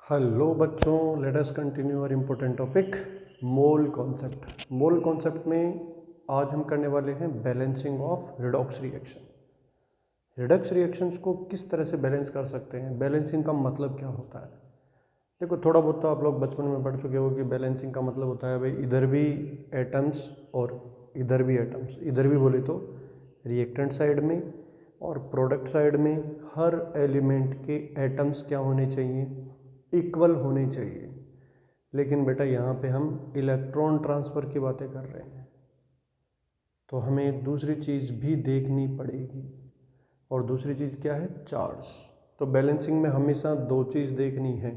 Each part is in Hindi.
हेलो बच्चों, let us continue our important topic mole concept. Mole concept में आज हम करने वाले हैं balancing of redox reaction. Redox reactions को किस तरह से बैलेंस कर सकते हैं, बैलेंसिंग का मतलब क्या होता है। देखो, थोड़ा बहुत तो आप लोग बचपन में पढ़ चुके हो कि बैलेंसिंग का मतलब होता है भाई इधर भी एटम्स और इधर भी एटम्स। इधर भी बोले तो रिएक्टेंट साइड में और प्रोडक्ट साइड में हर एलिमेंट के एटम्स क्या होने चाहिए, इक्वल होने चाहिए। लेकिन बेटा यहाँ पे हम इलेक्ट्रॉन ट्रांसफ़र की बातें कर रहे हैं, तो हमें दूसरी चीज़ भी देखनी पड़ेगी। और दूसरी चीज़ क्या है? चार्ज। तो बैलेंसिंग में हमेशा दो चीज़ देखनी है,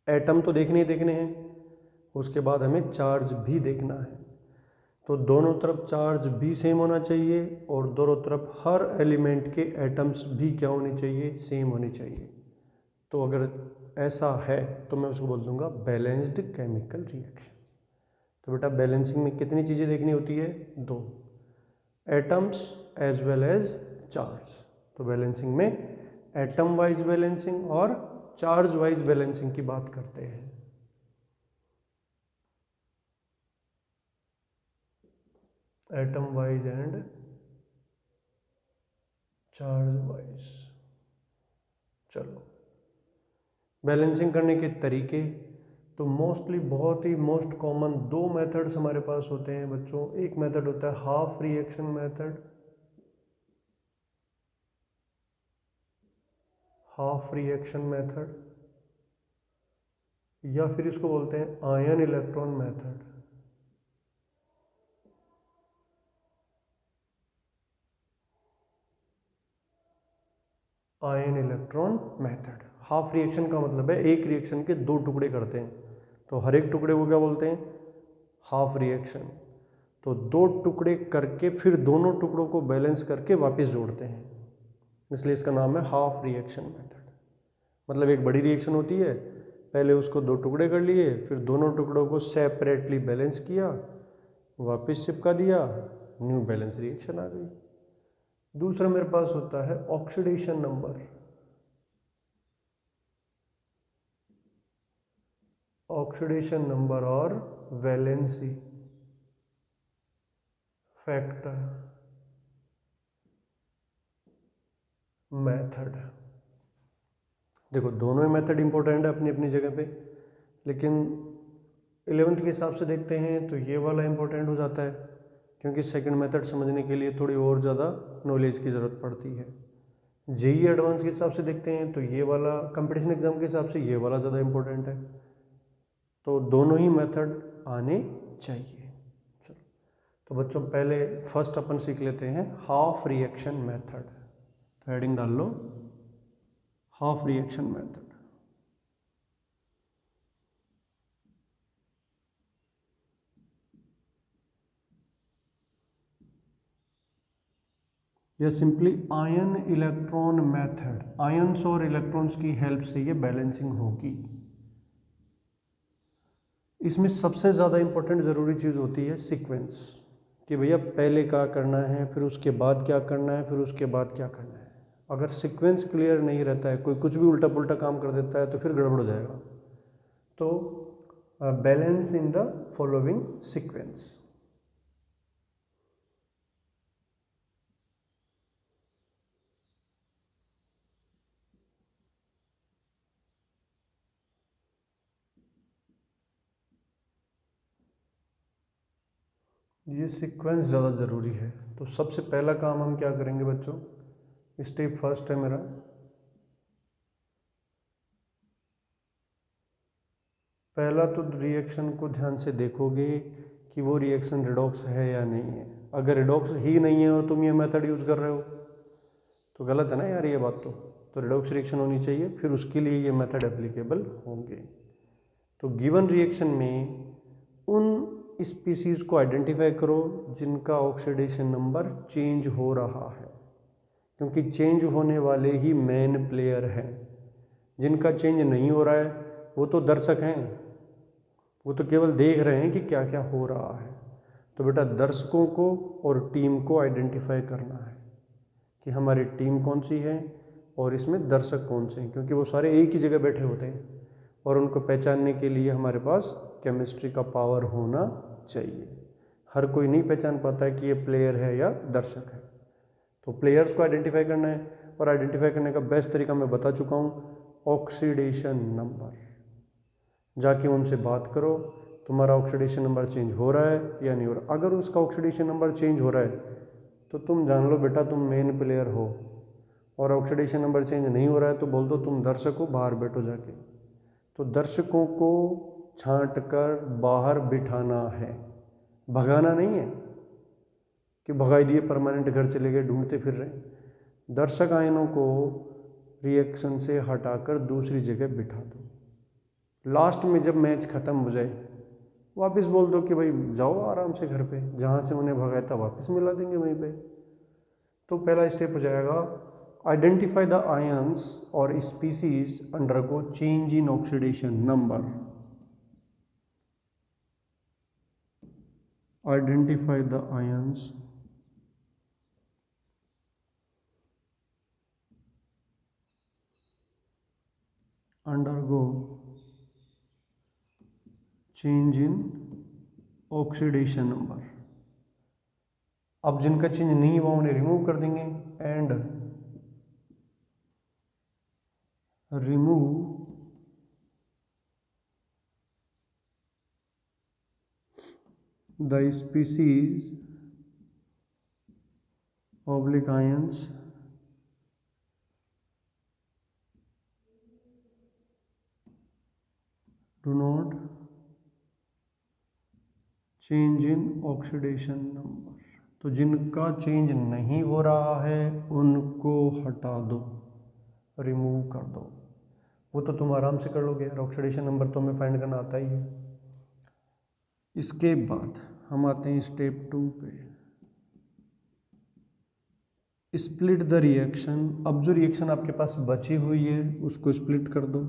एटम तो देखने ही देखने हैं, उसके बाद हमें चार्ज भी देखना है। तो दोनों तरफ चार्ज भी सेम होना चाहिए और दोनों तरफ हर एलिमेंट के एटम्स भी क्या होने चाहिए? सेम होने चाहिए। तो अगर ऐसा है तो मैं उसको बोल दूंगा बैलेंस्ड केमिकल रिएक्शन। तो बेटा बैलेंसिंग में कितनी चीज़ें देखनी होती है? दो, atoms as well as charge. तो बैलेंसिंग में एटम वाइज बैलेंसिंग और चार्ज वाइज बैलेंसिंग की बात करते हैं। Atom wise and charge wise. चलो, बैलेंसिंग करने के तरीके तो मोस्टली बहुत ही मोस्ट कॉमन दो मेथड्स हमारे पास होते हैं बच्चों। एक मेथड होता है half reaction method, half reaction method, या फिर इसको बोलते हैं ion electron method. Ion electron method. Half reaction का मतलब है एक रिएक्शन के दो टुकड़े करते हैं, तो हर एक टुकड़े को क्या बोलते हैं? Half reaction. तो दो टुकड़े करके फिर दोनों टुकड़ों को बैलेंस करके वापस जोड़ते हैं, इसलिए इसका नाम है हाफ रिएक्शन मेथड। मतलब एक बड़ी रिएक्शन होती है, पहले उसको दो टुकड़े कर लिए, फिर दोनों टुकड़ों को सेपरेटली बैलेंस किया, वापस चिपका दिया, न्यू बैलेंस रिएक्शन आ गई। दूसरा मेरे पास होता है ऑक्सीडेशन नंबर। ऑक्सीडेशन नंबर और वैलेंसी फैक्टर मेथड। देखो, दोनों ही मेथड इंपॉर्टेंट है अपनी अपनी जगह पे, लेकिन 11th के हिसाब से देखते हैं तो ये वाला इंपॉर्टेंट हो जाता है, क्योंकि सेकंड मेथड समझने के लिए थोड़ी और ज़्यादा नॉलेज की ज़रूरत पड़ती है। जेईई एडवांस के हिसाब से देखते हैं तो ये वाला, कंपटीशन एग्जाम के हिसाब से ये वाला ज़्यादा इंपॉर्टेंट है। तो दोनों ही मेथड आने चाहिए। चलो, तो बच्चों पहले फर्स्ट अपन सीख लेते हैं हाफ रिएक्शन मेथड। तो हेडिंग डाल लो हाफ रिएक्शन मेथड। या simply ion electron method. Ions और इलेक्ट्रॉन्स की हेल्प से ये बैलेंसिंग होगी। इसमें सबसे ज़्यादा इंपॉर्टेंट ज़रूरी चीज़ होती है सीक्वेंस, कि भैया पहले क्या करना है, फिर उसके बाद क्या करना है, फिर उसके बाद क्या करना है। अगर सीक्वेंस क्लियर नहीं रहता है, कोई कुछ भी उल्टा पुल्टा काम कर देता है तो फिर गड़बड़ हो जाएगा। तो balance in the following sequence. ये सीक्वेंस ज़्यादा ज़रूरी है। तो सबसे पहला काम हम क्या करेंगे बच्चों? स्टेप फर्स्ट है मेरा, पहला तो रिएक्शन को ध्यान से देखोगे कि वो रिएक्शन रिडॉक्स है या नहीं है। अगर रिडॉक्स ही नहीं है और तुम ये मेथड यूज़ कर रहे हो तो गलत है ना यार ये बात। तो रिडॉक्स रिएक्शन होनी चाहिए, फिर उसके लिए ये मेथड एप्लीकेबल होंगे। तो गिवन रिएक्शन में उन स्पीसीज़ को आइडेंटिफाई करो जिनका ऑक्सीडेशन नंबर चेंज हो रहा है, क्योंकि चेंज होने वाले ही मेन प्लेयर हैं। जिनका चेंज नहीं हो रहा है वो तो दर्शक हैं, वो तो केवल देख रहे हैं कि क्या क्या हो रहा है। तो बेटा दर्शकों को और टीम को आइडेंटिफाई करना है कि हमारी टीम कौन सी है, और इसमें दर्शक कौन से हैं, क्योंकि वो सारे एक ही जगह बैठे होते हैं और उनको पहचानने के लिए हमारे पास केमिस्ट्री का पावर होना चाहिए। हर कोई नहीं पहचान पाता है कि ये प्लेयर है या दर्शक है। तो प्लेयर्स को आइडेंटिफाई करना है, और आइडेंटिफाई करने का बेस्ट तरीका मैं बता चुका हूँ, ऑक्सीडेशन नंबर। जाके उनसे बात करो, तुम्हारा ऑक्सीडेशन नंबर चेंज हो रहा है या नहीं हो रहा। अगर उसका ऑक्सीडेशन नंबर चेंज हो रहा है तो तुम जान लो बेटा तुम मेन प्लेयर हो, और ऑक्सीडेशन नंबर चेंज नहीं हो रहा है तो बोल दो तुम दर्शक हो, बाहर बैठो जाके। तो दर्शकों को छांट कर बाहर बिठाना है, भगाना नहीं है कि भगाई दिए परमानेंट घर चले गए ढूंढते फिर रहे। दर्शक आयनों को रिएक्शन से हटाकर दूसरी जगह बिठा दो। लास्ट में जब मैच ख़त्म हो जाए वापस बोल दो कि भाई जाओ आराम से घर पे, जहाँ से उन्हें भगाया था वापस मिला देंगे वहीं पे। तो पहला स्टेप हो जाएगा, आइडेंटिफाई द आयंस और species undergo change in oxidation number. Identify the ions undergo change in oxidation number. अब जिनका चेंज नहीं हुआ उन्हें रिमूव कर देंगे, and remove the species oblique ions do not change in oxidation number. तो जिनका चेंज नहीं हो रहा है उनको हटा दो, रिमूव कर दो। वो तो तुम आराम से कर लोगे यार, ऑक्सीडेशन नंबर तो हमें फाइंड करना आता ही है। इसके बाद हम आते हैं स्टेप 2 पे, स्प्लिट द रिएक्शन। अब जो रिएक्शन आपके पास बची हुई है उसको स्प्लिट कर दो।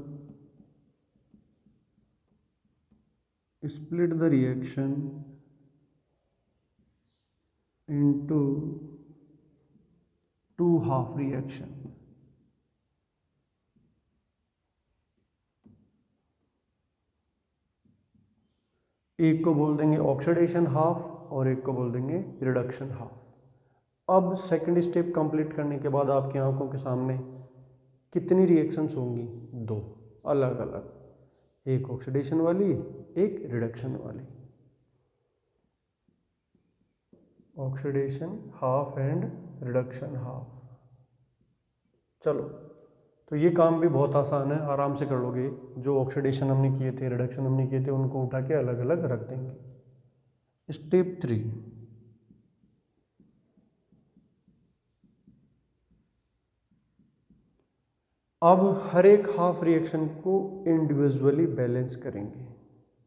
Split the reaction into 2 half reaction. एक को बोल देंगे ऑक्सीडेशन हाफ और एक को बोल देंगे रिडक्शन हाफ। अब सेकंड स्टेप कंप्लीट करने के बाद आपकी आंखों के सामने कितनी रिएक्शंस होंगी? 2 अलग अलग, एक ऑक्सीडेशन वाली एक रिडक्शन वाली। Oxidation half and reduction half. चलो, तो ये काम भी बहुत आसान है, आराम से कर लोगे। जो ऑक्सीडेशन हमने किए थे, रिडक्शन हमने किए थे, उनको उठा के अलग अलग रख देंगे। स्टेप 3, अब हर एक हाफ रिएक्शन को इंडिविजुअली बैलेंस करेंगे।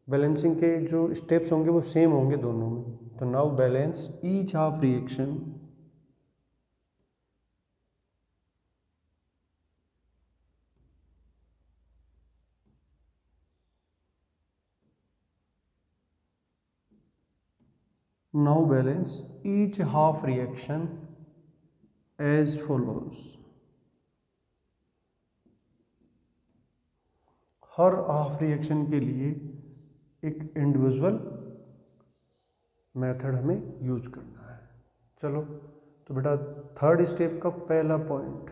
बैलेंसिंग के जो स्टेप्स होंगे वो सेम होंगे दोनों में। तो now balance each half reaction now balance each half reaction as follows। हर हाफ रिएक्शन के लिए एक इंडिविजुअल मेथड हमें यूज करना है। चलो, तो बेटा थर्ड स्टेप का पहला पॉइंट,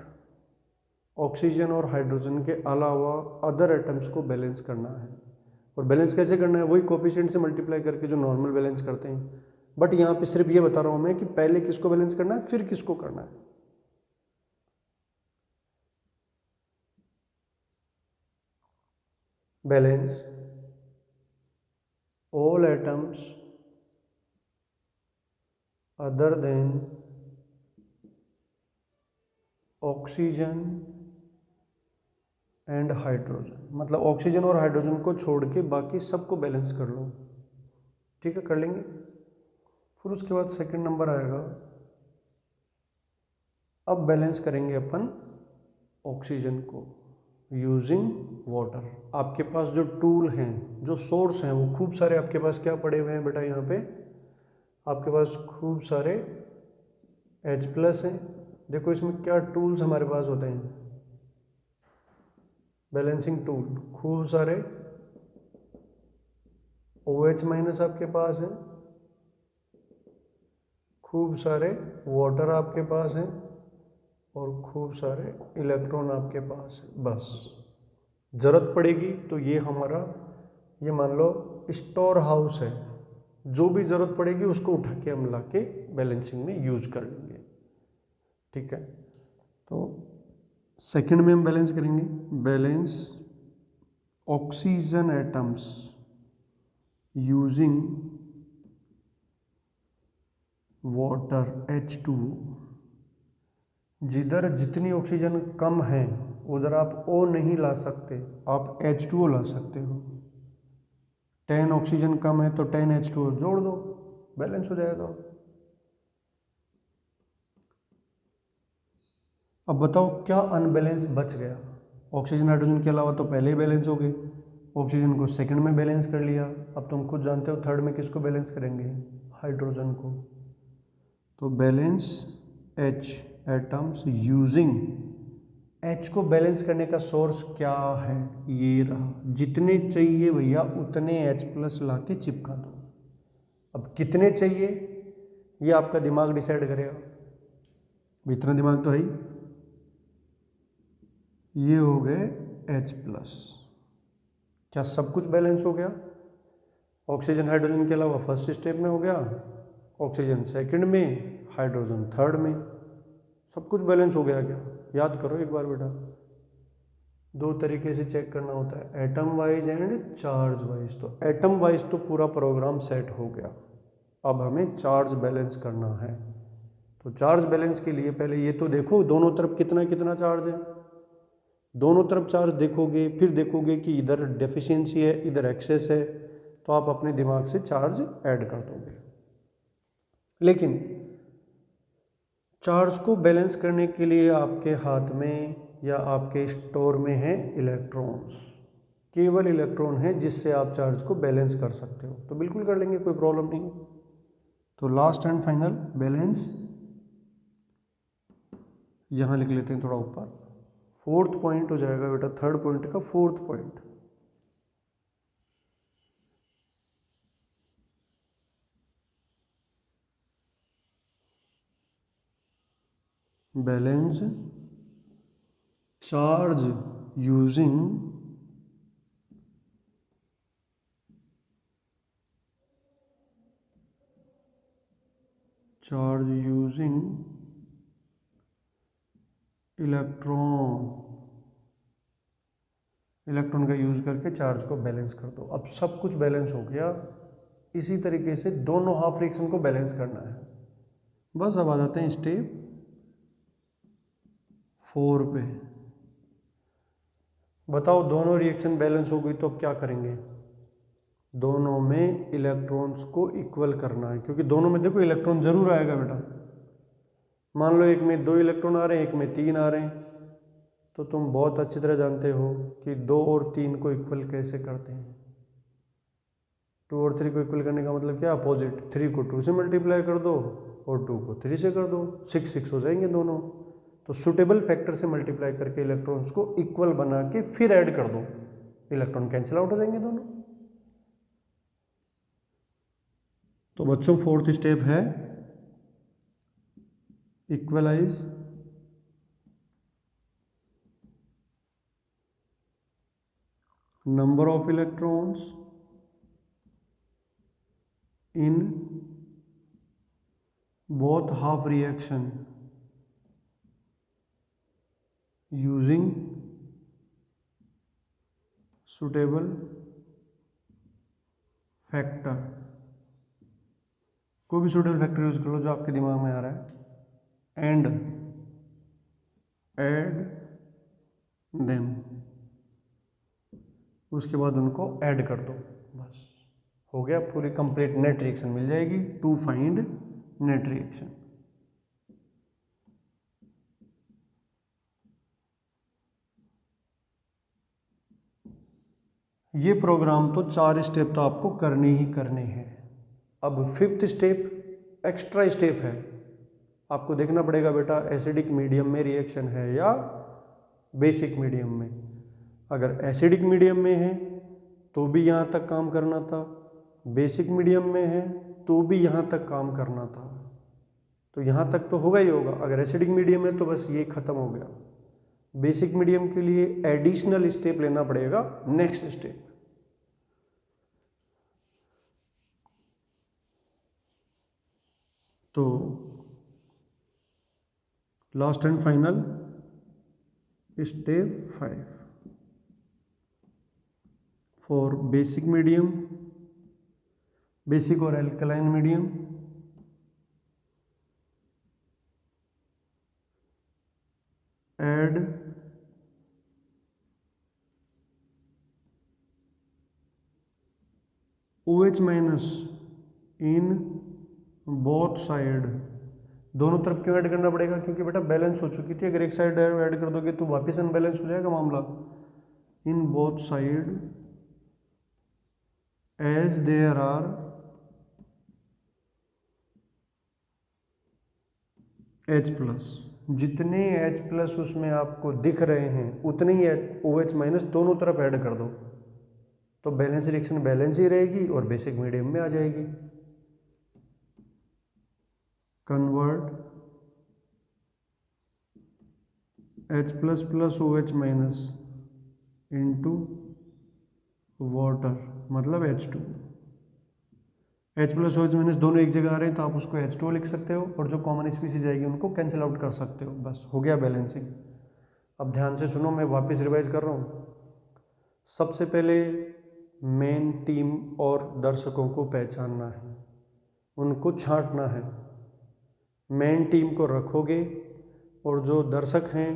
ऑक्सीजन और हाइड्रोजन के अलावा अदर एटम्स को बैलेंस करना है। और बैलेंस कैसे करना है? वही कोफिशिएंट से मल्टीप्लाई करके जो नॉर्मल बैलेंस करते हैं। बट यहाँ पे सिर्फ ये बता रहा हूँ मैं कि पहले किसको बैलेंस करना है फिर किसको करना है। Balance all atoms other than oxygen and hydrogen। मतलब ऑक्सीजन और हाइड्रोजन को छोड़ के बाकी सबको बैलेंस कर लो। ठीक है, कर लेंगे। फिर उसके बाद सेकंड नंबर आएगा, अब बैलेंस करेंगे अपन ऑक्सीजन को यूजिंग वाटर। आपके पास जो टूल हैं, जो सोर्स हैं, वो खूब सारे आपके पास क्या पड़े हुए हैं बेटा? यहाँ पे आपके पास खूब सारे H+ हैं। देखो इसमें क्या टूल्स हमारे पास होते हैं, बैलेंसिंग टूल, खूब सारे OH माइनस आपके पास है, खूब सारे वाटर आपके पास हैं और खूब सारे इलेक्ट्रॉन आपके पास है। बस ज़रूरत पड़ेगी तो ये हमारा, ये मान लो स्टोर हाउस है, जो भी ज़रूरत पड़ेगी उसको उठा के हम ला के बैलेंसिंग में यूज़ कर लेंगे। ठीक है, तो सेकंड में हम बैलेंस करेंगे, balance oxygen atoms using water H2O। जिधर जितनी ऑक्सीजन कम है उधर आप O नहीं ला सकते, आप H2O ला सकते हो। 10 ऑक्सीजन कम है तो 10 H2O जोड़ दो, बैलेंस हो जाएगा। अब बताओ क्या अनबैलेंस बच गया? ऑक्सीजन नाइट्रोजन के अलावा तो पहले ही बैलेंस हो गए, ऑक्सीजन को सेकंड में बैलेंस कर लिया, अब तुम खुद जानते हो थर्ड में किसको बैलेंस करेंगे? हाइड्रोजन को। तो balance H atoms using, H को बैलेंस करने का सोर्स क्या है? ये रहा, जितने चाहिए भैया उतने H प्लस ला के चिपका दो। अब कितने चाहिए ये आपका दिमाग डिसाइड करेगा, इतना दिमाग तो है ही। ये हो गए H प्लस, क्या सब कुछ बैलेंस हो गया? ऑक्सीजन हाइड्रोजन के अलावा फर्स्ट स्टेप में हो गया, ऑक्सीजन सेकंड में, हाइड्रोजन थर्ड में, सब कुछ बैलेंस हो गया क्या? याद करो एक बार बेटा, दो तरीके से चेक करना होता है, atom wise and charge wise. तो एटम वाइज तो पूरा प्रोग्राम सेट हो गया, अब हमें चार्ज बैलेंस करना है। तो चार्ज बैलेंस के लिए पहले ये तो देखो दोनों तरफ कितना कितना चार्ज है, दोनों तरफ चार्ज देखोगे, फिर देखोगे कि इधर डेफिशिएंसी है इधर एक्सेस है, तो आप अपने दिमाग से चार्ज ऐड कर दोगे। लेकिन चार्ज को बैलेंस करने के लिए आपके हाथ में या आपके स्टोर में है इलेक्ट्रॉन्स, केवल इलेक्ट्रॉन है जिससे आप चार्ज को बैलेंस कर सकते हो, तो बिल्कुल कर लेंगे, कोई प्रॉब्लम नहीं। तो लास्ट एंड फाइनल बैलेंस यहाँ लिख लेते हैं थोड़ा ऊपर, फोर्थ पॉइंट हो जाएगा बेटा, थर्ड पॉइंट का fourth point, balance charge using electron का यूज करके चार्ज को बैलेंस कर दो। अब सब कुछ बैलेंस हो गया, इसी तरीके से दोनों हाफ रिएक्शन को बैलेंस करना है। बस अब आ जाते हैं स्टेप 4 पे। बताओ दोनों रिएक्शन बैलेंस हो गई तो अब क्या करेंगे? दोनों में इलेक्ट्रॉन्स को इक्वल करना है, क्योंकि दोनों में देखो इलेक्ट्रॉन जरूर आएगा बेटा। मान लो एक में 2 इलेक्ट्रॉन आ रहे हैं, एक में 3 आ रहे हैं, तो तुम बहुत अच्छी तरह जानते हो कि 2 और 3 को इक्वल कैसे करते हैं। 2 और 3 को इक्वल करने का मतलब क्या? अपोजिट, 3 को 2 से मल्टीप्लाई कर दो और 2 को 3 से कर दो, 6 हो जाएंगे दोनों। तो सुटेबल फैक्टर से मल्टीप्लाई करके इलेक्ट्रॉन्स को इक्वल बना के फिर ऐड कर दो, इलेक्ट्रॉन कैंसिल आउट हो जाएंगे दोनों। तो बच्चों फोर्थ स्टेप है equalize number of electrons in both half reaction using suitable factor. कोई भी सुटेबल फैक्टर यूज कर लो जो आपके दिमाग में आ रहा है, एंड ऐड देम, उसके बाद उनको ऐड कर दो, बस हो गया, पूरी कंप्लीट नेट रिएक्शन मिल जाएगी। To find net reaction. ये प्रोग्राम तो 4 स्टेप तो आपको करने ही करने हैं। अब फिफ्थ स्टेप एक्स्ट्रा स्टेप है, आपको देखना पड़ेगा बेटा एसिडिक मीडियम में रिएक्शन है या बेसिक मीडियम में। अगर एसिडिक मीडियम में है तो भी यहाँ तक काम करना था, बेसिक मीडियम में है तो भी यहाँ तक काम करना था। तो यहाँ तक तो होगा ही होगा। अगर एसिडिक मीडियम है तो बस ये खत्म हो गया। बेसिक मीडियम के लिए एडिशनल स्टेप लेना पड़ेगा, नेक्स्ट स्टेप। तो last and final step 5 for basic medium, basic और alkaline medium, add OH minus in both side. दोनों तरफ क्यों ऐड करना पड़ेगा? क्योंकि बेटा बैलेंस हो चुकी थी। अगर एक साइड ऐड कर दोगे तो वापस अनबैलेंस हो जाएगा मामला। In both side as there are H plus, जितने H प्लस उसमें आपको दिख रहे हैं उतने ही OH माइनस दोनों तरफ ऐड कर दो, तो बैलेंस रिएक्शन बैलेंस ही रहेगी और बेसिक मीडियम में आ जाएगी। Convert H plus plus OH minus into water, मतलब H2। H plus OH minus दोनों एक जगह आ रहे हैं तो आप उसको H2 लिख सकते हो, और जो कॉमन स्पीसीज आएगी उनको कैंसिल आउट कर सकते हो। बस हो गया बैलेंसिंग। अब ध्यान से सुनो, मैं वापस रिवाइज कर रहा हूँ। सबसे पहले मेन टीम और दर्शकों को पहचानना है, उनको छांटना है। मेन टीम को रखोगे और जो दर्शक हैं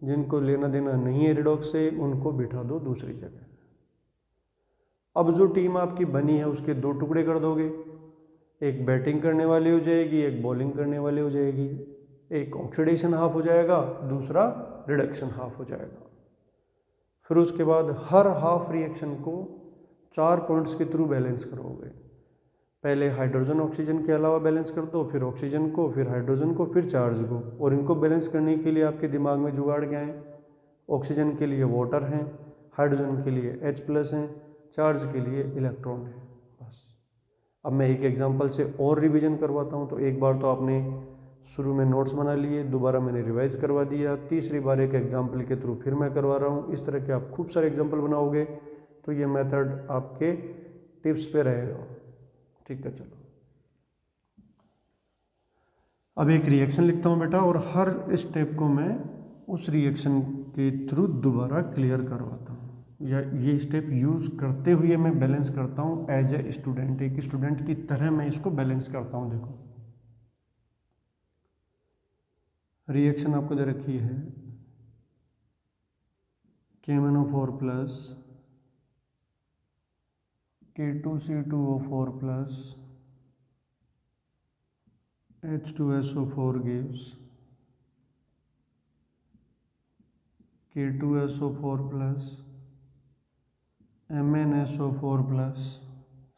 जिनको लेना देना नहीं है रिडॉक्स से, उनको बिठा दो दूसरी जगह। अब जो टीम आपकी बनी है उसके दो टुकड़े कर दोगे, एक बैटिंग करने वाली हो जाएगी, एक बॉलिंग करने वाली हो जाएगी। एक ऑक्सीडेशन हाफ हो जाएगा, दूसरा रिडक्शन हाफ हो जाएगा। फिर उसके बाद हर हाफ रिएक्शन को 4 पॉइंट्स के थ्रू बैलेंस करोगे। पहले हाइड्रोजन ऑक्सीजन के अलावा बैलेंस कर दो, फिर ऑक्सीजन को, फिर हाइड्रोजन को, फिर चार्ज को। और इनको बैलेंस करने के लिए आपके दिमाग में जुगाड़ क्या है? ऑक्सीजन के लिए वाटर हैं, हाइड्रोजन के लिए H प्लस हैं, चार्ज के लिए इलेक्ट्रॉन है। बस। अब मैं एक एग्जांपल से और रिवीजन करवाता हूँ। तो एक बार तो आपने शुरू में नोट्स बना लिए, दोबारा मैंने रिवाइज करवा दिया, तीसरी बार एक एग्जाम्पल के थ्रू फिर मैं करवा रहा हूँ। इस तरह के आप खूब सारे एग्जाम्पल बनाओगे तो ये मेथड आपके टिप्स पे रहेगा। ठीक है, चलो अब एक रिएक्शन लिखता हूँ बेटा, और हर स्टेप को मैं उस रिएक्शन के थ्रू दोबारा क्लियर करवाता हूँ, या ये स्टेप यूज़ करते हुए मैं बैलेंस करता हूँ एज ए स्टूडेंट। एक स्टूडेंट की तरह मैं इसको बैलेंस करता हूँ। देखो रिएक्शन आपको दे रखी है KMnO4 plus K2C2O4 plus H2SO4 gives K2SO4 plus MnSO4 plus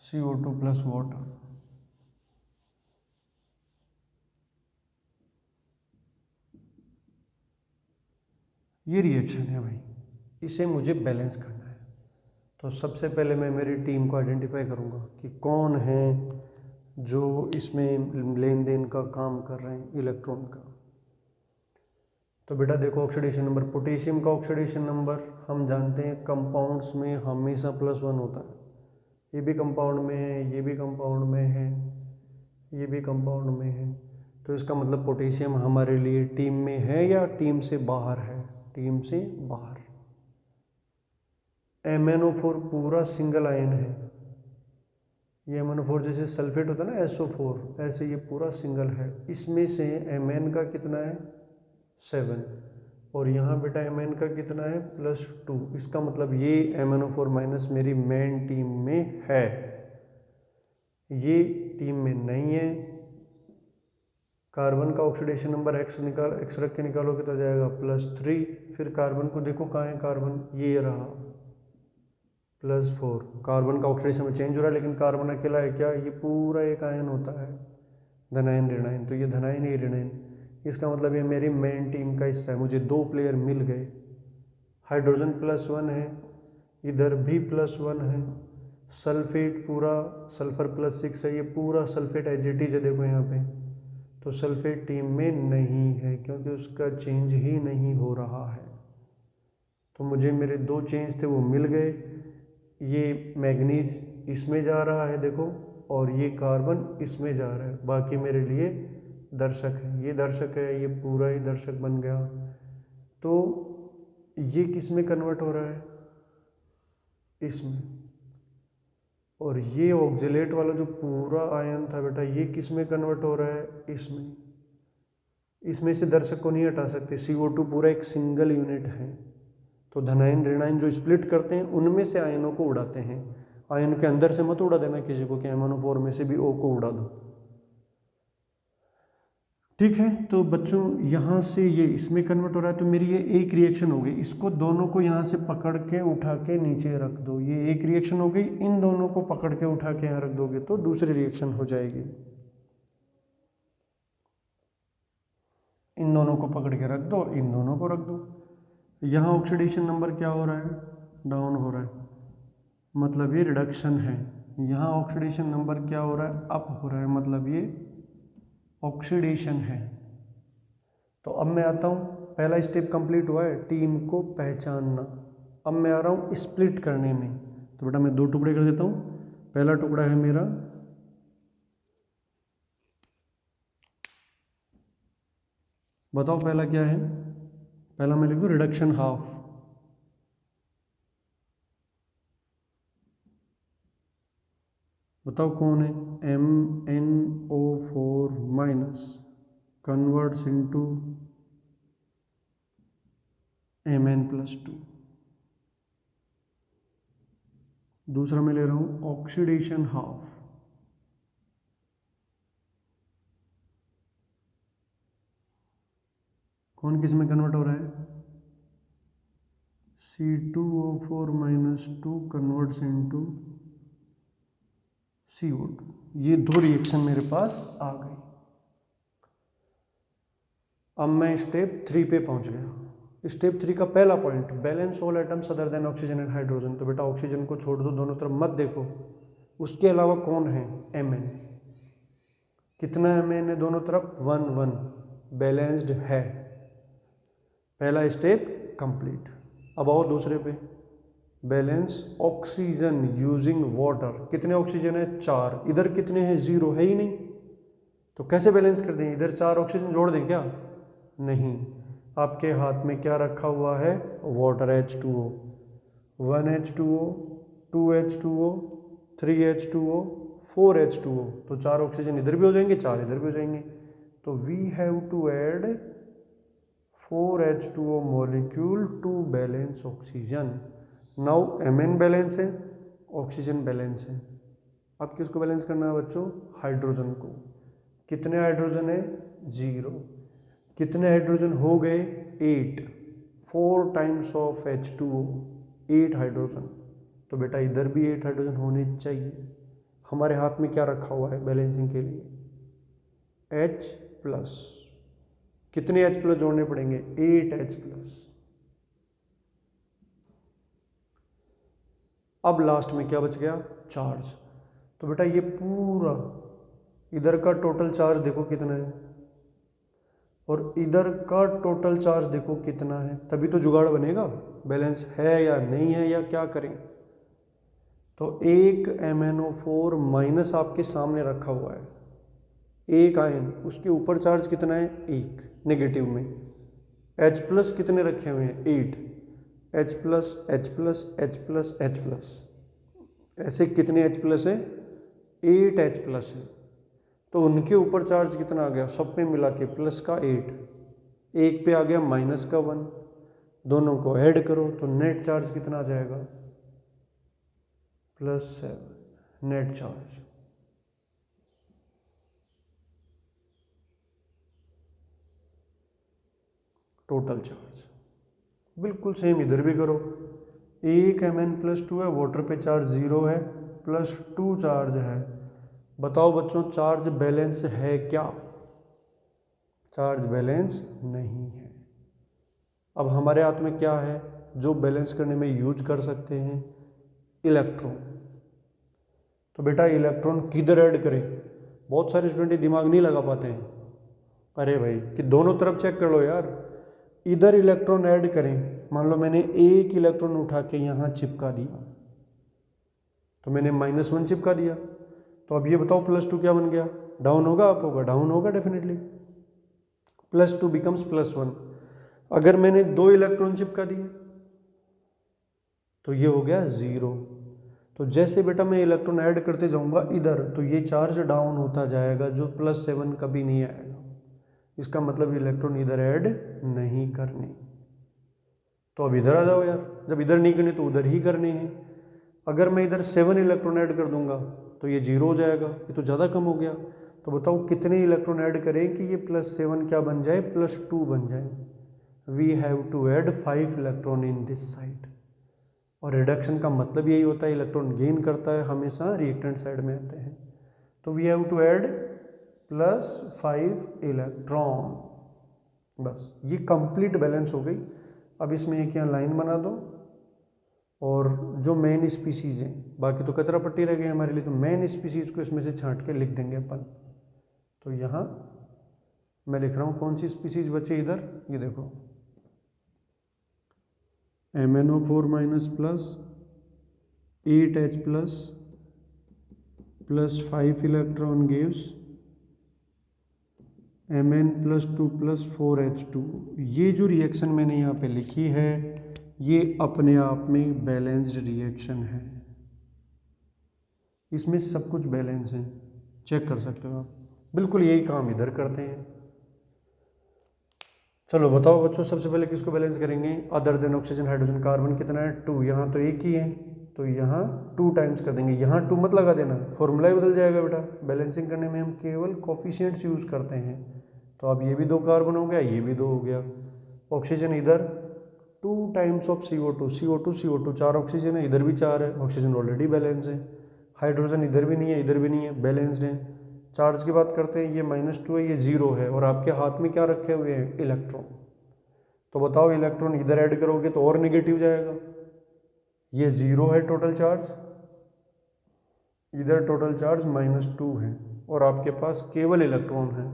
CO2 plus water। ये रिएक्शन है भाई, इसे मुझे बैलेंस करना है। तो सबसे पहले मैं मेरी टीम को आइडेंटिफाई करूँगा कि कौन है जो इसमें लेन देन का काम कर रहे हैं इलेक्ट्रॉन का। तो बेटा देखो ऑक्सीडेशन नंबर, पोटेशियम का ऑक्सीडेशन नंबर हम जानते हैं कंपाउंड्स में हमेशा +1 होता है। ये भी कंपाउंड में है, ये भी कंपाउंड में है, ये भी कंपाउंड में है। तो इसका मतलब पोटेशियम हमारे लिए टीम में है या टीम से बाहर है? टीम से बाहर। MnO4 पूरा सिंगल आयन है। ये MnO4 जैसे सल्फेट होता है ना SO4, ऐसे ये पूरा सिंगल है। इसमें से Mn का कितना है? 7। और यहाँ बेटा Mn का कितना है? +2। इसका मतलब ये MnO4 माइनस मेरी मेन टीम में है, ये टीम में नहीं है। कार्बन का ऑक्सीडेशन नंबर x रख के निकालोगे तो जाएगा +3। फिर कार्बन को देखो कहाँ है कार्बन, ये रहा +4। कार्बन का ऑक्सीडेशन में चेंज हो रहा है लेकिन कार्बन अकेला है क्या? ये पूरा एक आयन होता है, धनायन ऋणायन। तो ये धनायन ही ऋणायन, इसका मतलब ये मेरी मेन टीम का हिस्सा है। मुझे 2 प्लेयर मिल गए, हाइड्रोजन +1 है, इधर भी +1 है, सल्फेट पूरा सल्फर +6 है, ये पूरा सल्फेट एज इट इज है देखो यहाँ पे। तो सल्फेट टीम में नहीं है क्योंकि उसका चेंज ही नहीं हो रहा है। तो मुझे मेरे 2 चेंज थे वो मिल गए। ये मैग्नीज इसमें जा रहा है देखो, और ये कार्बन इसमें जा रहा है, बाकी मेरे लिए दर्शक है। ये दर्शक है, ये पूरा ही दर्शक बन गया। तो ये किस में कन्वर्ट हो रहा है? इसमें। और ये ऑक्जेलेट वाला जो पूरा आयन था बेटा, ये किस में कन्वर्ट हो रहा है? इसमें। इसमें से दर्शक को नहीं हटा सकते, CO2 पूरा एक सिंगल यूनिट है। तो धनायन ऋणायन जो स्प्लिट करते हैं उनमें से आयनों को उड़ाते हैं। आयन के अंदर से मत उड़ा देना किसी को कि MnO4 में से भी O को उड़ा दो। ठीक है, तो बच्चों यहाँ से ये इसमें कन्वर्ट हो रहा है, तो मेरी ये एक रिएक्शन हो गई। इसको दोनों को यहाँ से पकड़ के उठा के नीचे रख दो, ये एक रिएक्शन हो गई। इन दोनों को पकड़ के उठा के यहाँ रख दोगे तो दूसरी रिएक्शन हो जाएगी। इन दोनों को पकड़ के रख दो, इन दोनों को रख दो। यहाँ ऑक्सीडेशन नंबर क्या हो रहा है? डाउन हो रहा है, मतलब ये रिडक्शन है। यहाँ ऑक्सीडेशन नंबर क्या हो रहा है? अप हो रहा है, मतलब ये ऑक्सीडेशन है। तो अब मैं आता हूँ, पहला स्टेप कंप्लीट हुआ है, टीम को पहचानना। अब मैं आ रहा हूँ स्प्लिट करने में। तो बेटा मैं 2 टुकड़े कर देता हूँ। पहला टुकड़ा है मेरा बताओ पहला क्या है? पहला मैं लिख दूँ रिडक्शन हाफ। बताओ कौन है? MnO4 minus converts into Mn+2। दूसरा मैं ले रहा हूं ऑक्सीडेशन हाफ। कौन किस में कन्वर्ट हो रहा है? C2O4 minus 2 converts into CO2। ये 2 रिएक्शन मेरे पास आ गई। अब मैं स्टेप 3 पे पहुंच गया। स्टेप 3 का पहला point, balance all atoms other than oxygen and hydrogen. तो बेटा ऑक्सीजन को छोड़ दो, दोनों तरफ मत देखो। उसके अलावा कौन है? Mn। कितना Mn है दोनों तरफ? 1 1, बैलेंस्ड है। पहला स्टेप कंप्लीट। अब आओ दूसरे पे, बैलेंस ऑक्सीजन यूजिंग वाटर। कितने ऑक्सीजन है? 4। इधर कितने हैं? 0 है ही नहीं। तो कैसे बैलेंस कर दें? इधर 4 ऑक्सीजन जोड़ दें क्या? नहीं। आपके हाथ में क्या रखा हुआ है? Water H2O। 1H2O, 2H2O, 3H2O, 4H2O। तो 4 ऑक्सीजन इधर भी हो जाएंगे, 4 इधर भी हो जाएंगे। तो we have to add 4H2O molecule to balance oxygen. Now Mn balance है, ऑक्सीजन बैलेंस है। अब किसको बैलेंस करना है बच्चों? हाइड्रोजन को। कितने हाइड्रोजन है? 0। कितने हाइड्रोजन हो गए? 8। 4 टाइम्स ऑफ H2O, 8 हाइड्रोजन। तो बेटा इधर भी 8 हाइड्रोजन होने चाहिए। हमारे हाथ में क्या रखा हुआ है बैलेंसिंग के लिए? H+। कितने H+ जोड़ने पड़ेंगे? 8H+। अब लास्ट में क्या बच गया? चार्ज। तो बेटा ये पूरा इधर का टोटल चार्ज देखो कितना है, और इधर का टोटल चार्ज देखो कितना है। तभी तो जुगाड़ बनेगा, बैलेंस है या नहीं है या क्या करें। तो एक MnO4 माइनस आपके सामने रखा हुआ है, एक आयन, उसके ऊपर चार्ज कितना है? 1 नेगेटिव में। H+ कितने रखे हुए हैं? 8। H+, H+, H+, H+। ऐसे कितने H+ है? 8 H+ है। तो उनके ऊपर चार्ज कितना आ गया? सब पे मिला के प्लस का 8, एक पे आ गया माइनस का 1। दोनों को ऐड करो तो नेट चार्ज कितना आ जाएगा? +7 नेट चार्ज। टोटल चार्ज बिल्कुल सेम इधर भी करो। एक Mn+2 है, वाटर पे चार्ज 0 है, +2 चार्ज है। बताओ बच्चों चार्ज बैलेंस है क्या? चार्ज बैलेंस नहीं है। अब हमारे हाथ में क्या है? जो बैलेंस करने में यूज कर सकते हैं इलेक्ट्रॉन। तो बेटा इलेक्ट्रॉन किधर ऐड करें, बहुत सारे स्टूडेंट दिमाग नहीं लगा पाते हैं। अरे भाई कि दोनों तरफ चेक कर लो यार, इधर इलेक्ट्रॉन ऐड करें, मान लो मैंने एक इलेक्ट्रॉन उठा के यहाँ चिपका दिया, तो मैंने -1 चिपका दिया, तो अब ये बताओ +2 क्या बन गया, डाउन होगा अप होगा, डाउन होगा डेफिनेटली, +2 बिकम्स +1। अगर मैंने 2 इलेक्ट्रॉन चिपका दिए तो ये हो गया 0। तो जैसे बेटा मैं इलेक्ट्रॉन ऐड करते जाऊंगा इधर, तो ये चार्ज डाउन होता जाएगा, जो +7 कभी नहीं आएगा। इसका मतलब इलेक्ट्रॉन इधर ऐड नहीं करने। तो अब इधर आ जाओ यार, जब इधर नहीं करने तो उधर ही करने हैं। अगर मैं इधर 7 इलेक्ट्रॉन ऐड कर दूंगा तो ये 0 हो जाएगा, ये तो ज़्यादा कम हो गया। तो बताओ कितने इलेक्ट्रॉन ऐड करें कि ये +7 क्या बन जाए, +2 बन जाए। We have to add 5 electron in this side. और रिडक्शन का मतलब यही होता है, इलेक्ट्रॉन गेन करता है हमेशा रिएक्टेंट साइड में आते हैं। तो we have to add +5 electron. बस ये कंप्लीट बैलेंस हो गई। अब इसमें एक यहाँ लाइन बना दो, और जो मेन स्पीसीज हैं, बाकी तो कचरा पट्टी रह गई हमारे लिए, तो मेन स्पीसीज को इसमें से छांट के लिख देंगे अपन। तो यहाँ मैं लिख रहा हूँ कौन सी स्पीसीज बचे इधर, ये देखो MnO4- 8H+ +5 electron gives Mn+2 +4H2। ये जो रिएक्शन मैंने यहाँ पे लिखी है ये अपने आप में बैलेंस्ड रिएक्शन है। इसमें सब कुछ बैलेंस है, चेक कर सकते हो आप। बिल्कुल यही काम इधर करते हैं। चलो बताओ बच्चों, सबसे पहले किसको बैलेंस करेंगे, other than oxygen hydrogen carbon कितना है 2, यहाँ तो एक ही है, तो यहाँ 2 टाइम्स कर देंगे। यहाँ 2 मत लगा देना, फॉर्मूला ही बदल जाएगा बेटा। बैलेंसिंग करने में हम केवल कोफिशिएंट्स यूज़ करते हैं। तो अब ये भी 2 कार्बन हो गया, ये भी 2 हो गया। ऑक्सीजन इधर 2 times of CO2, CO2 CO2 4 oxygen है, इधर भी 4 है, ऑक्सीजन ऑलरेडी बैलेंस है। हाइड्रोजन इधर भी नहीं है, इधर भी नहीं है, बैलेंस्ड है। चार्ज की बात करते हैं, ये -2 है, ये 0 है, और आपके हाथ में क्या रखे हुए हैं, इलेक्ट्रॉन। तो बताओ इलेक्ट्रॉन इधर ऐड करोगे तो और नेगेटिव जाएगा। ये 0 है टोटल चार्ज, इधर टोटल चार्ज -2 है, और आपके पास केवल इलेक्ट्रॉन है।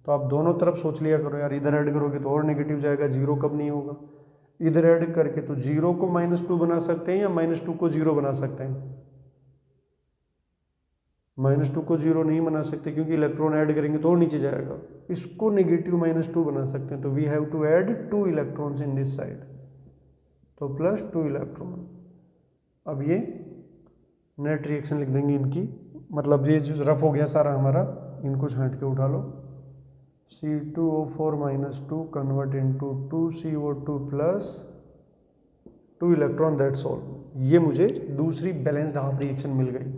तो आप दोनों तरफ सोच लिया करो यार, इधर ऐड करोगे तो और नेगेटिव जाएगा, 0 कब नहीं होगा। इधर ऐड करके तो 0 को -2 बना सकते हैं, या -2 को 0 बना सकते हैं। -2 को 0 नहीं बना सकते, क्योंकि इलेक्ट्रॉन ऐड करेंगे तो और नीचे जाएगा। इसको नेगेटिव -2 बना सकते हैं। तो we have to add 2 electrons in this side, तो +2 इलेक्ट्रॉन। अब ये नेट रिएक्शन लिख देंगे इनकी, मतलब ये जो रफ हो गया सारा हमारा, इनको छांट के उठा लो। C2O4-2 convert into 2CO2 + 2 electron, that's all. ये मुझे दूसरी बैलेंस्ड हाफ रिएक्शन मिल गई।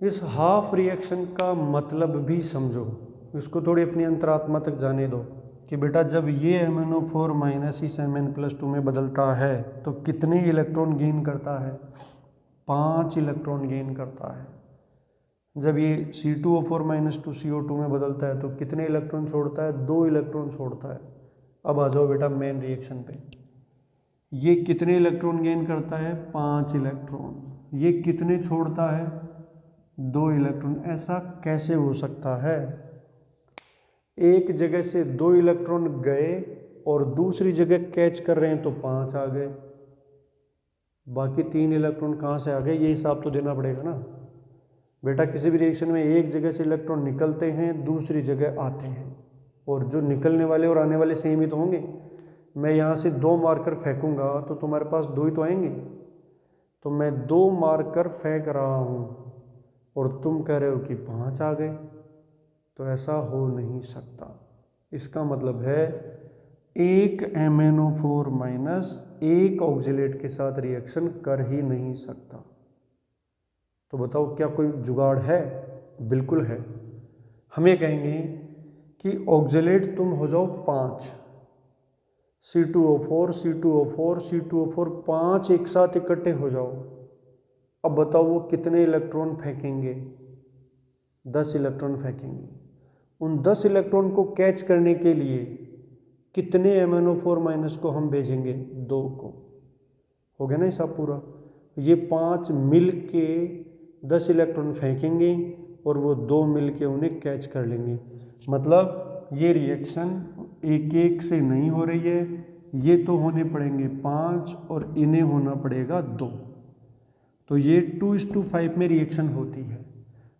इस हाफ रिएक्शन का मतलब भी समझो, इसको थोड़ी अपनी अंतरात्मा तक जाने दो कि बेटा जब ये MnO4- इस Mn+2 में बदलता है तो कितने इलेक्ट्रॉन गेन करता है, 5 इलेक्ट्रॉन गेन करता है। जब ये C2O4- 2 CO2 में बदलता है तो कितने इलेक्ट्रॉन छोड़ता है, 2 इलेक्ट्रॉन छोड़ता है। अब आ जाओ बेटा मेन रिएक्शन पे, ये कितने इलेक्ट्रॉन गेन करता है, 5 इलेक्ट्रॉन। ये कितने छोड़ता है, 2 इलेक्ट्रॉन। ऐसा कैसे हो सकता है, एक जगह से 2 इलेक्ट्रॉन गए और दूसरी जगह कैच कर रहे हैं तो 5 आ गए, बाकी 3 इलेक्ट्रॉन कहाँ से आ गए, ये हिसाब तो देना पड़ेगा ना बेटा। किसी भी रिएक्शन में एक जगह से इलेक्ट्रॉन निकलते हैं, दूसरी जगह आते हैं, और जो निकलने वाले और आने वाले सेम ही तो होंगे। मैं यहाँ से 2 मार्कर फेंकूंगा तो तुम्हारे पास 2 ही तो आएंगे। तो मैं 2 मार्कर फेंक रहा हूँ और तुम कह रहे हो कि 5 आ गए, तो ऐसा हो नहीं सकता। इसका मतलब है एक MnO4- एक ऑक्जिलेट के साथ रिएक्शन कर ही नहीं सकता। तो बताओ क्या कोई जुगाड़ है, बिल्कुल है। हम ये कहेंगे कि ऑक्जिलेट तुम हो जाओ 5, C2O4 C2O4 C2O4 5 एक साथ इकट्ठे हो जाओ। अब बताओ वो कितने इलेक्ट्रॉन फेंकेंगे, 10 इलेक्ट्रॉन फेंकेंगे। उन 10 इलेक्ट्रॉन को कैच करने के लिए कितने MnO4 माइनस को हम भेजेंगे? 2 को। हो गया ना हिसाब पूरा। ये 5 मिल के 10 इलेक्ट्रॉन फेंकेंगे और वो 2 मिल के उन्हें कैच कर लेंगे। मतलब ये रिएक्शन एक एक से नहीं हो रही है, ये तो होने पड़ेंगे 5 और इन्हें होना पड़ेगा 2। तो ये 2:5 में रिएक्शन होती है।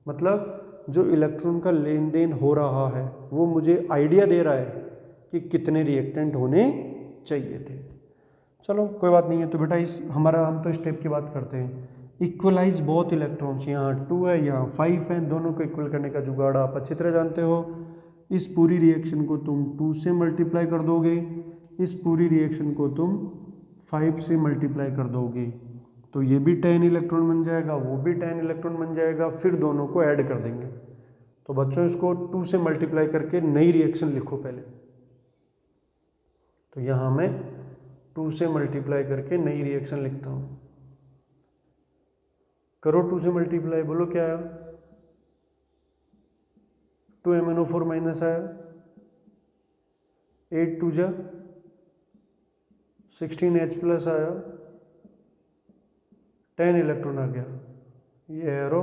मतलब जो इलेक्ट्रॉन का लेन देन हो रहा है वो मुझे आइडिया दे रहा है कि कितने रिएक्टेंट होने चाहिए थे। चलो कोई बात नहीं है। तो बेटा हम तो स्टेप की बात करते हैं। इक्वलाइज बोथ इलेक्ट्रॉन्स, यहाँ 2 है यहाँ 5 है, दोनों को इक्वल करने का जुगाड़ आप अच्छी तरह जानते हो। इस पूरी रिएक्शन को तुम 2 से मल्टीप्लाई कर दोगे, इस पूरी रिएक्शन को तुम 5 से मल्टीप्लाई कर दोगे, तो ये भी 10 इलेक्ट्रॉन बन जाएगा, वो भी 10 इलेक्ट्रॉन बन जाएगा, फिर दोनों को ऐड कर देंगे। तो बच्चों इसको 2 से मल्टीप्लाई करके नई रिएक्शन लिखो पहले। तो यहाँ मैं 2 से मल्टीप्लाई करके नई रिएक्शन लिखता हूँ। करो 2 से मल्टीप्लाई, बोलो क्या आया? 2 MnO4 माइनस आया, 8 2 जा 16 H प्लस आया, 10 इलेक्ट्रॉन आ गया, ये एरो,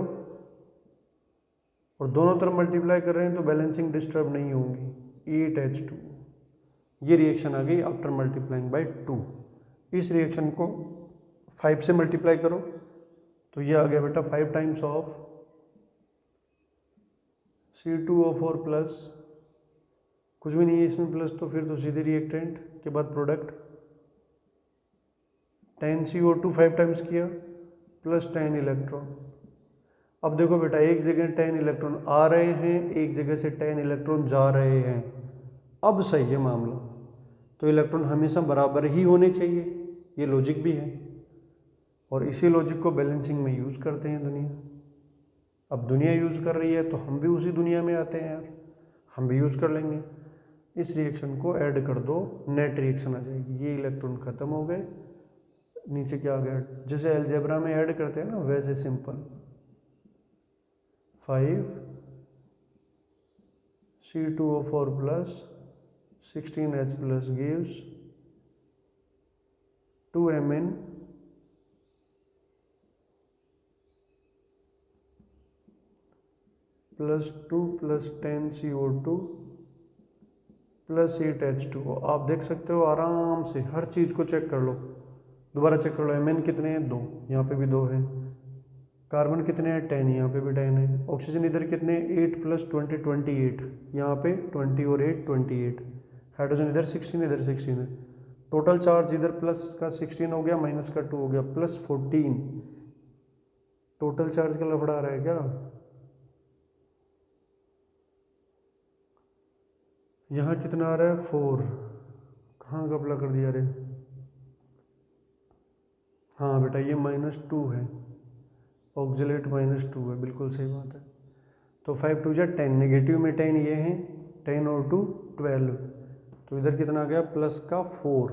और दोनों तरफ मल्टीप्लाई कर रहे हैं तो बैलेंसिंग डिस्टर्ब नहीं होंगी, 8H2। ये रिएक्शन आ गई आफ्टर मल्टीप्लाइंग बाय 2। इस रिएक्शन को 5 से मल्टीप्लाई करो तो ये आ गया बेटा 5 टाइम्स ऑफ C2O4 प्लस, कुछ भी नहीं है इसमें प्लस, तो फिर तो सीधे रिएक्टेंट के बाद प्रोडक्ट 10CO2 5 टाइम्स किया प्लस 10 इलेक्ट्रॉन। अब देखो बेटा एक जगह 10 इलेक्ट्रॉन आ रहे हैं, एक जगह से 10 इलेक्ट्रॉन जा रहे हैं। अब सही है मामला, तो इलेक्ट्रॉन हमेशा बराबर ही होने चाहिए, ये लॉजिक भी है, और इसी लॉजिक को बैलेंसिंग में यूज़ करते हैं दुनिया। अब दुनिया यूज़ कर रही है तो हम भी उसी दुनिया में आते हैं यार, हम भी यूज़ कर लेंगे। इस रिएक्शन को ऐड कर दो, नेट रिएक्शन आ जाएगी। ये इलेक्ट्रॉन खत्म हो गए, नीचे क्या आ गया? जैसे अलजेब्रा में ऐड करते हैं ना वैसे simple, 5 C2O4 plus 16H plus gives 2 Mn plus 2 plus 10 CO2 plus 8H2O। आप देख सकते हो आराम से, हर चीज़ को चेक कर लो, दोबारा चेक कर लो। Mn कितने हैं? 2, यहाँ पे भी 2 हैं। कार्बन कितने हैं? 10, यहाँ पे भी 10 है। ऑक्सीजन इधर कितने? 8 प्लस 20 28, यहाँ पे 20 और 8 28। हाइड्रोजन इधर 16, इधर 16 है। टोटल चार्ज इधर प्लस का 16 हो गया, माइनस का 2 हो गया, प्लस 14। टोटल चार्ज का लफड़ा आ रहा है क्या? यहाँ कितना आ रहा है? 4। कहाँ घपला कर दिया रे? हाँ बेटा ये -2 है, ऑक्जिलेट -2 है, बिल्कुल सही बात है। तो 5 2 जा 10, नेगेटिव में 10 ये हैं, 10 और 2 12, तो इधर कितना आ गया? प्लस का 4,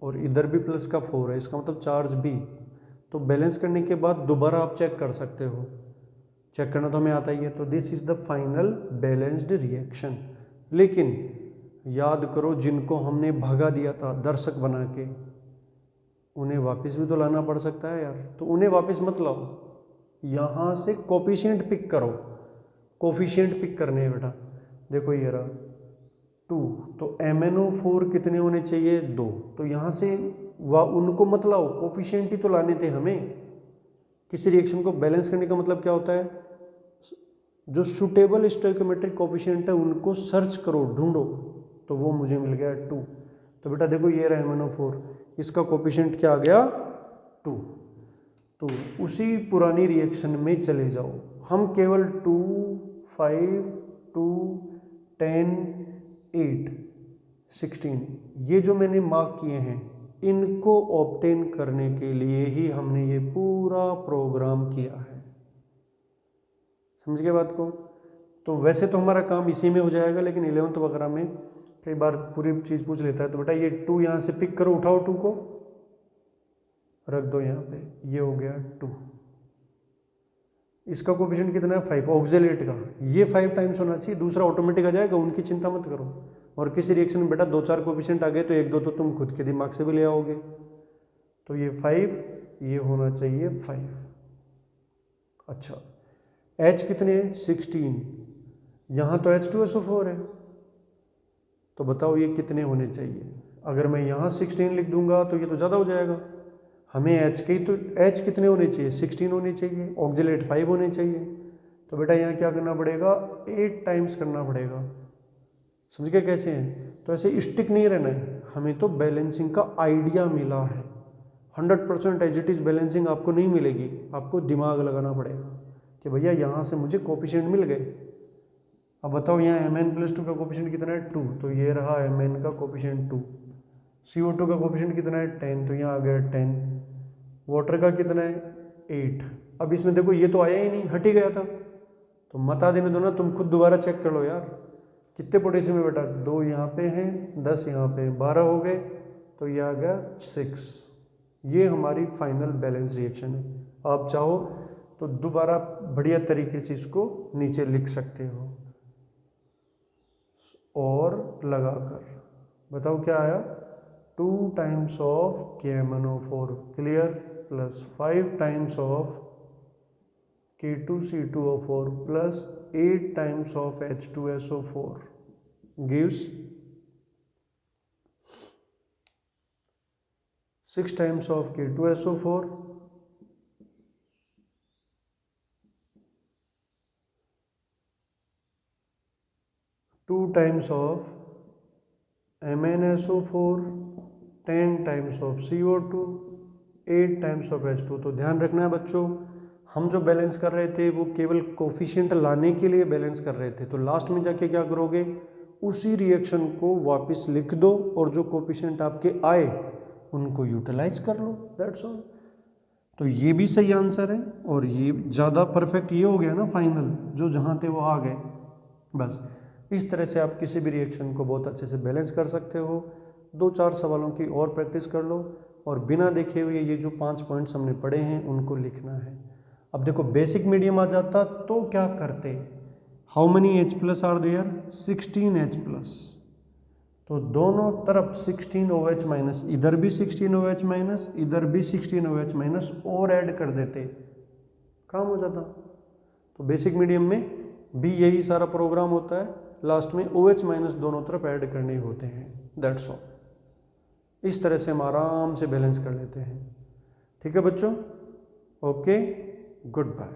और इधर भी प्लस का 4 है, इसका मतलब चार्ज भी। तो बैलेंस करने के बाद दोबारा आप चेक कर सकते हो, चेक करना तो हमें आता ही है। तो this is the final balanced reaction. लेकिन याद करो, जिनको हमने भगा दिया था दर्शक बना के, उन्हें वापस भी तो लाना पड़ सकता है यार। तो उन्हें वापस मत लाओ, यहाँ से कोफिशिएंट पिक करो। कोफिशिएंट पिक करने हैं बेटा, देखो ये रहा 2, तो MnO4 कितने होने चाहिए? 2। तो यहाँ से उनको मत लाओ, कोफिशिएंट ही तो लाने थे हमें। किसी रिएक्शन को बैलेंस करने का मतलब क्या होता है? जो सुटेबल स्टोइकोमेट्रिक कोफिशिएंट है उनको सर्च करो, ढूंढो, तो वो मुझे मिल गया 2। तो बेटा देखो ये रहा MnO4, इसका कोफिशिएंट क्या आ गया? 2। तो उसी पुरानी रिएक्शन में चले जाओ, हम केवल 2 5 2 10 8 16 ये जो मैंने मार्क किए हैं, इनको ऑब्टेन करने के लिए ही हमने ये पूरा प्रोग्राम किया है। समझ गए बात को? तो वैसे तो हमारा काम इसी में हो जाएगा, लेकिन 11th वगैरह में कई बार पूरी चीज़ पूछ लेता है। तो बेटा ये 2 यहाँ से पिक करो, उठाओ 2 को रख दो यहाँ पे, ये हो गया 2। इसका कोफिशिएंट कितना है? 5, ऑक्जेलेट का ये 5 टाइम्स होना चाहिए, दूसरा ऑटोमेटिक आ जाएगा, उनकी चिंता मत करो। और किसी रिएक्शन में बेटा 2-4 कोफिशिएंट आ गए तो 1-2 तो तुम खुद के दिमाग से भी ले आओगे। तो ये 5, ये होना चाहिए 5। अच्छा H कितने हैं 16, यहाँ तो H2SO4 है, तो बताओ ये कितने होने चाहिए। अगर मैं यहाँ 16 लिख दूंगा तो ये तो ज़्यादा हो जाएगा। हमें H के तो H कितने होने चाहिए 16 होने चाहिए, ऑक्जिलेट 5 होने चाहिए। तो बेटा यहाँ क्या करना पड़ेगा 8 टाइम्स करना पड़ेगा। समझ गए कैसे हैं। तो ऐसे स्टिक नहीं रहना है, हमें तो बैलेंसिंग का आइडिया मिला है। 100% एज इट इज बैलेंसिंग आपको नहीं मिलेगी, आपको दिमाग लगाना पड़ेगा कि भैया यहाँ से मुझे कोफिशिएंट मिल गए। अब बताओ यहाँ Mn+2 का कोफिशिएंट कितना है 2, तो ये रहा Mn का कोफिशिएंट 2। CO2 का कोफिशिएंट कितना है 10, तो यहाँ आ गया 10। वाटर का कितना है 8। अब इसमें देखो ये तो आया ही नहीं, हट ही गया था, तो मता देने दो ना, तुम खुद दोबारा चेक कर लो यार कितने पोटेशियम है बेटा। 2 यहाँ पे हैं, 10 यहाँ पे, 12 हो गए, तो ये आ गया 6। ये हमारी फाइनल बैलेंस रिएक्शन है। आप चाहो तो दोबारा बढ़िया तरीके से इसको नीचे लिख सकते हो और लगाकर बताओ क्या आया 2 times of KMnO4 clear plus 5 times of K2C2O4 plus 8 times of H2SO4 gives 6 times of K2SO4 2 times of MnSO4 10 times of CO2 8 times of H2। तो ध्यान रखना है बच्चों, हम जो बैलेंस कर रहे थे वो केवल कोफिशिएंट लाने के लिए बैलेंस कर रहे थे। तो लास्ट में जाके क्या करोगे, उसी रिएक्शन को वापस लिख दो और जो कोफिशिएंट आपके आए उनको यूटिलाइज कर लो, दैट्स ऑल। तो ये भी सही आंसर है और ये ज़्यादा परफेक्ट ये हो गया ना फाइनल, जो जहाँ थे वो आ गए। बस इस तरह से आप किसी भी रिएक्शन को बहुत अच्छे से बैलेंस कर सकते हो। 2-4 सवालों की और प्रैक्टिस कर लो और बिना देखे हुए ये जो 5 पॉइंट्स हमने पढ़े हैं उनको लिखना है। अब देखो बेसिक मीडियम आ जाता तो क्या करते, how many H+ are there 16 H+, तो दोनों तरफ 16 OH-, इधर भी 16 OH-, इधर भी 16 OH- और ऐड कर देते, काम हो जाता। तो बेसिक मीडियम में भी यही सारा प्रोग्राम होता है, लास्ट में OH- दोनों तरफ ऐड करने होते हैं, दैट्स ऑल। इस तरह से हम आराम से बैलेंस कर लेते हैं। ठीक है बच्चों, ओके, गुड बाय।